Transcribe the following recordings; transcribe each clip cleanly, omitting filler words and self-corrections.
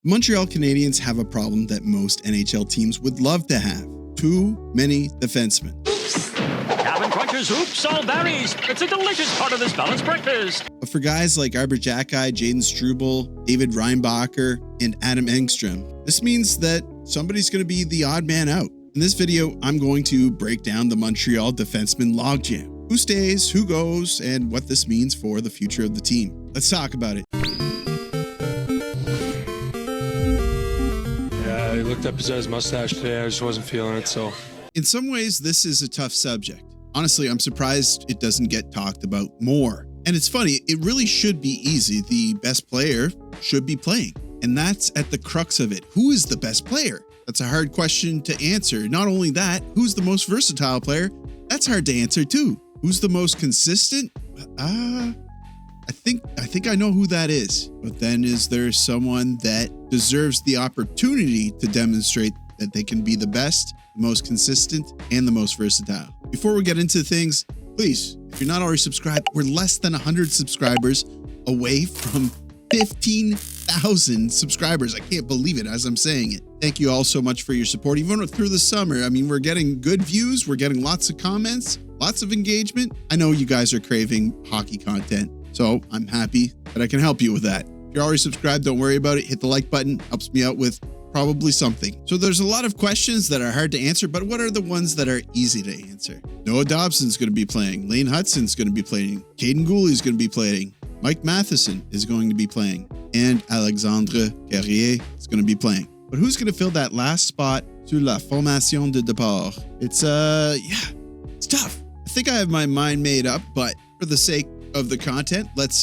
Montreal Canadiens have a problem that most NHL teams would love to have. Too many defensemen. Gavin Cruncher's Oops All Berries. It's a delicious part of this balanced breakfast. But for guys like Arber Xhekaj, Jayden Struble, David Reinbacher, and Adam Engström, this means that somebody's going to be the odd man out. In this video, I'm going to break down the Montreal defenseman logjam. Who stays, who goes, and what this means for the future of the team. Let's talk about it. He looked up his mustache today. I just wasn't feeling it, so. In some ways, this is a tough subject. Honestly, I'm surprised it doesn't get talked about more. And it's funny, it really should be easy. The best player should be playing. And that's at the crux of it. Who is the best player? That's a hard question to answer. Not only that, who's the most versatile player? That's hard to answer too. Who's the most consistent? I think I know who that is. But then is there someone that deserves the opportunity to demonstrate that they can be the best, the most consistent, and the most versatile? Before we get into things, please, if you're not already subscribed, we're less than 100 subscribers away from 15,000 subscribers. I can't believe it as I'm saying it. Thank you all so much for your support. Even through the summer, I mean, we're getting good views. We're getting lots of comments, lots of engagement. I know you guys are craving hockey content, so I'm happy that I can help you with that. If you're already subscribed, don't worry about it. Hit the like button. Helps me out with probably something. So there's a lot of questions that are hard to answer, but what are the ones that are easy to answer? Noah Dobson's going to be playing. Lane Hutson's going to be playing. Caden Goulet's going to be playing. Mike Matheson is going to be playing. And Alexandre Carrier is going to be playing. But who's going to fill that last spot sur la formation de départ? It's tough. I think I have my mind made up, but for the sake of the content, let's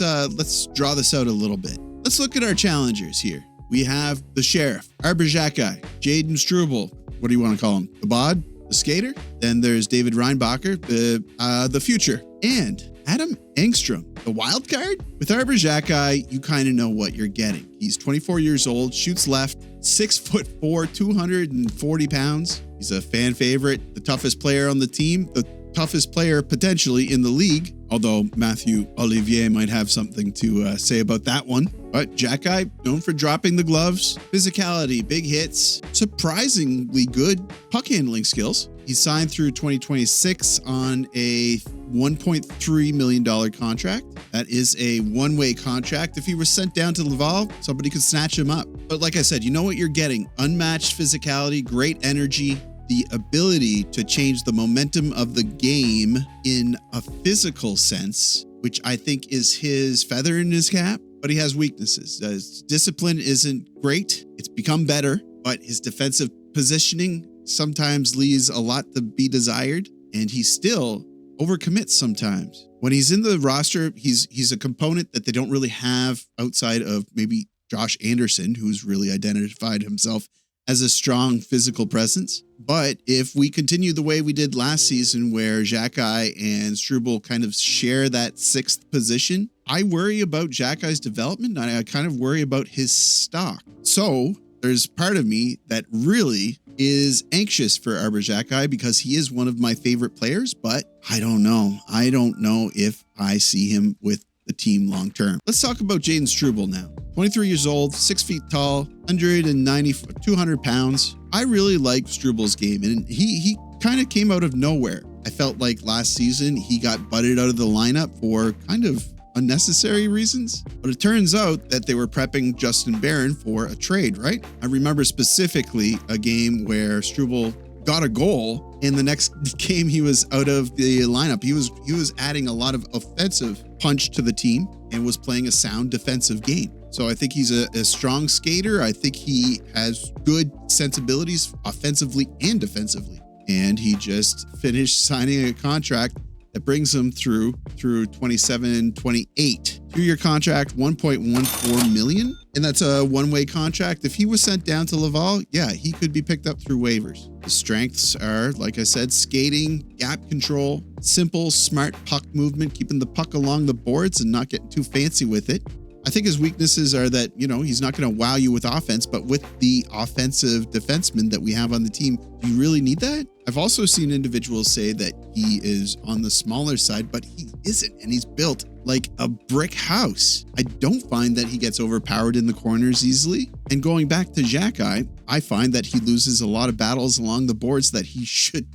draw this out a little bit. Let's look at our challengers here. We have the Sheriff, Arber Xhekaj, Jayden Struble. What do you want to call him? The Bod? The Skater? Then there's David Reinbacher, the Future. And Adam Engström, the wild card? With Arber Xhekaj, you kind of know what you're getting. He's 24 years old, shoots left, 6'4", 240 pounds. He's a fan favorite, the toughest player on the team, the toughest player potentially in the league, although Matthew Olivier might have something to say about that one. But Xhekaj, known for dropping the gloves, physicality, big hits, surprisingly good puck handling skills. He's signed through 2026 on a $1.3 million contract. That is a one-way contract. If he was sent down to Laval, somebody could snatch him up. But like I said, you know what you're getting. Unmatched physicality, great energy, the ability to change the momentum of the game in a physical sense, which I think is his feather in his cap, but he has weaknesses. His discipline isn't great. It's become better, but his defensive positioning sometimes leaves a lot to be desired, and he still overcommits sometimes. When he's in the roster, he's a component that they don't really have outside of maybe Josh Anderson, who's really identified himself as a strong physical presence. But if we continue the way we did last season, where Xhekaj and Struble kind of share that sixth position, I worry about Xhekaj's development. I kind of worry about his stock. So there's part of me that really is anxious for Arber Xhekaj because he is one of my favorite players, but I don't know. I don't know if I see him with the team long term. Let's talk about Jayden Struble now. 23 years old, 6 feet tall, 200 pounds. I really like Struble's game, and he kind of came out of nowhere. I felt like last season he got butted out of the lineup for kind of unnecessary reasons, but it turns out that they were prepping Justin Barron for a trade, right? I remember specifically a game where Struble got a goal, and the next game he was out of the lineup. He was adding a lot of offensive punch to the team and was playing a sound defensive game. So I think he's a strong skater. I think he has good sensibilities offensively and defensively. And he just finished signing a contract that brings him through 27-28. 2-year contract, $1.14 million. And that's a one-way contract. If he was sent down to Laval, yeah, he could be picked up through waivers. The strengths are, like I said, skating, gap control, simple, smart puck movement, keeping the puck along the boards and not getting too fancy with it. I think his weaknesses are that, he's not going to wow you with offense, but with the offensive defensemen that we have on the team, do you really need that? I've also seen individuals say that he is on the smaller side, but he isn't, and he's built like a brick house. I don't find that he gets overpowered in the corners easily, And going back to Xhekaj, I find that he loses a lot of battles along the boards that he should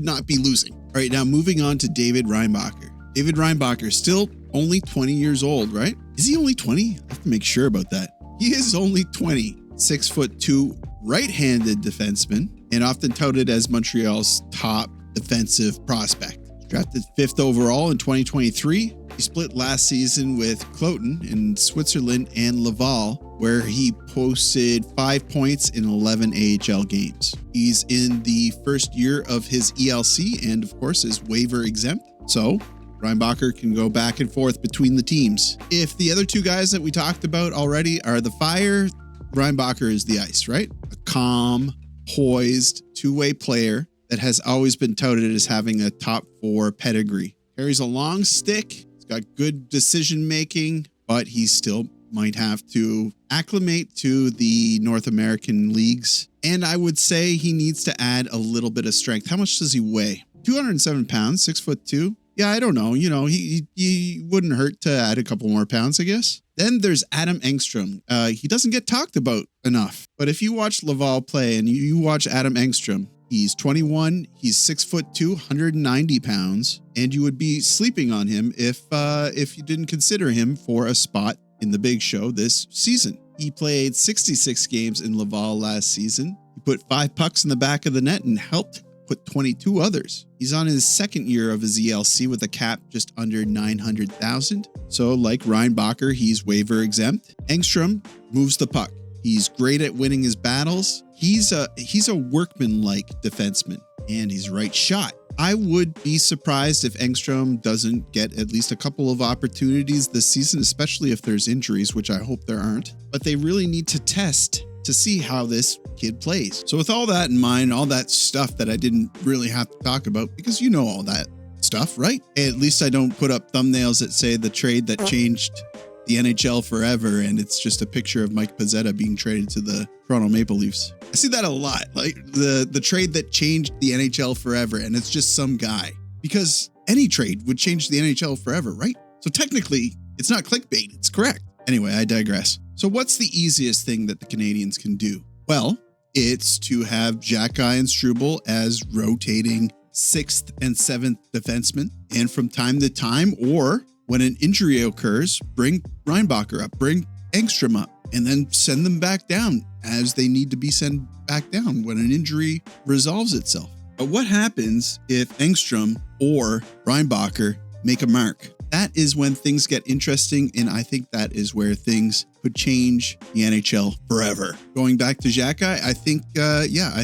not be losing. All right, now moving on to David Reinbacher. David Reinbacher, still only 20 years old, right? Is he only 20? I have to make sure about that. He is only 20, 6'2", right-handed defenseman, and often touted as Montreal's top defensive prospect. Drafted 5th overall in 2023, he split last season with Cloton in Switzerland and Laval, where he posted 5 points in 11 AHL games. He's in the first year of his ELC and, of course, is waiver exempt. So Reinbacher can go back and forth between the teams. If the other two guys that we talked about already are the fire, Reinbacher is the ice, right? A calm, poised, two-way player that has always been touted as having a top 4 pedigree. Carries a long stick, he's got good decision-making, but he still might have to acclimate to the North American leagues. And I would say he needs to add a little bit of strength. How much does he weigh? 207 pounds, 6'2". Yeah, I don't know. He wouldn't hurt to add a couple more pounds, I guess. Then there's Adam Engström. He doesn't get talked about enough. But if you watch Laval play and you watch Adam Engström, he's 21, he's 6'2", 190 pounds, and you would be sleeping on him if you didn't consider him for a spot in the big show this season. He played 66 games in Laval last season. He put 5 pucks in the back of the net and helped put 22 others. He's on his second year of his ELC with a cap just under 900,000. So like Reinbacher, he's waiver exempt. Engstrom moves the puck. He's great at winning his battles. He's a workman-like defenseman, and he's right shot. I would be surprised if Engstrom doesn't get at least a couple of opportunities this season, especially if there's injuries, which I hope there aren't. But they really need to test to see how this kid plays. So with all that in mind, all that stuff that I didn't really have to talk about, because you know all that stuff, right? At least I don't put up thumbnails that say the trade that changed the NHL forever, and it's just a picture of Mike Pizzetta being traded to the Toronto Maple Leafs. I see that a lot, like the trade that changed the NHL forever, and it's just some guy. Because any trade would change the NHL forever, right? So technically, it's not clickbait, it's correct. Anyway, I digress. So what's the easiest thing that the Canadiens can do? Well, it's to have Xhekaj and Struble as rotating 6th and 7th defensemen, and from time to time, or when an injury occurs, bring Reinbacher up, bring Engstrom up, and then send them back down as they need to be sent back down when an injury resolves itself. But what happens if Engstrom or Reinbacher make a mark? That is when things get interesting, and I think that is where things could change the NHL forever. Going back to Xhekaj, I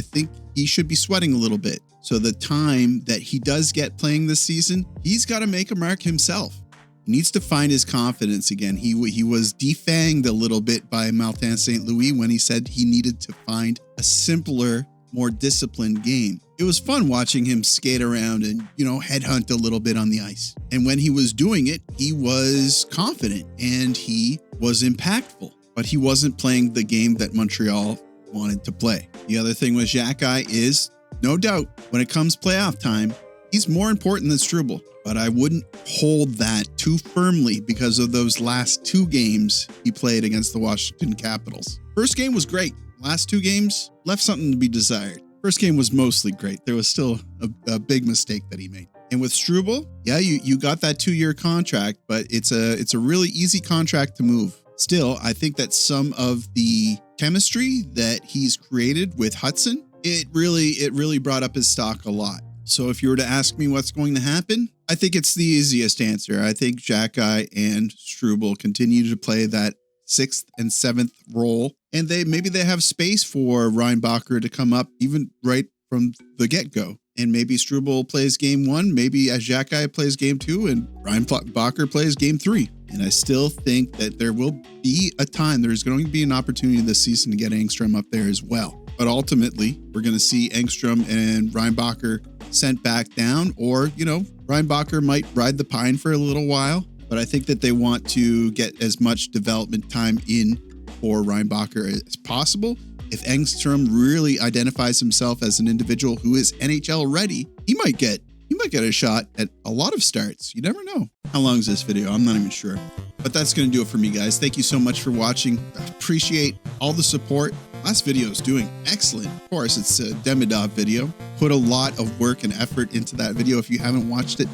think he should be sweating a little bit. So the time that he does get playing this season, he's got to make a mark himself. He needs to find his confidence again. He was defanged a little bit by Martin St. Louis when he said he needed to find a simpler, more disciplined game. It was fun watching him skate around and, headhunt a little bit on the ice. And when he was doing it, he was confident and he was impactful, but he wasn't playing the game that Montreal wanted to play. The other thing with Xhekaj is, no doubt, when it comes playoff time, he's more important than Struble, but I wouldn't hold that too firmly because of those last 2 games he played against the Washington Capitals. First game was great. Last 2 games left something to be desired. First game was mostly great. There was still a big mistake that he made. And with Struble, yeah, you got that 2-year contract, but it's a really easy contract to move. Still, I think that some of the chemistry that he's created with Hudson, it really brought up his stock a lot. So if you were to ask me what's going to happen, I think it's the easiest answer. I think Xhekaj and Struble continue to play that 6th and 7th role, and maybe they have space for Reinbacher to come up even right from the get-go. And maybe Struble plays game 1, maybe Xhekaj plays game 2, and Reinbacher plays game 3. And I still think that there will be a time, there's going to be an opportunity this season to get Engstrom up there as well. But ultimately, we're going to see Engstrom and Reinbacher sent back down, or, Reinbacher might ride the pine for a little while. But I think that they want to get as much development time in for Reinbacher as possible. If Engstrom really identifies himself as an individual who is NHL ready, he might get you might get a shot at a lot of starts. You never know. How long is this video? I'm not even sure. But that's going to do it for me, guys. Thank you so much for watching. I appreciate all the support. Last video is doing excellent. Of course, it's a Demidov video. Put a lot of work and effort into that video. If you haven't watched it,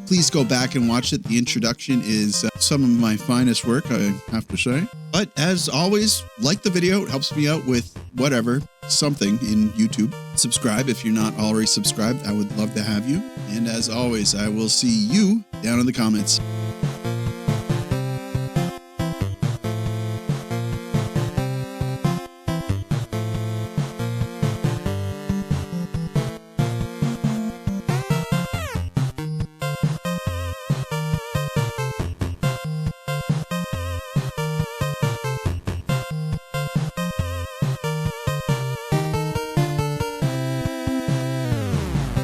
please go back and watch it. The introduction is some of my finest work, I have to say. But as always, like the video. It helps me out with whatever, something in YouTube. Subscribe if you're not already subscribed. I would love to have you. And as always, I will see you down in the comments.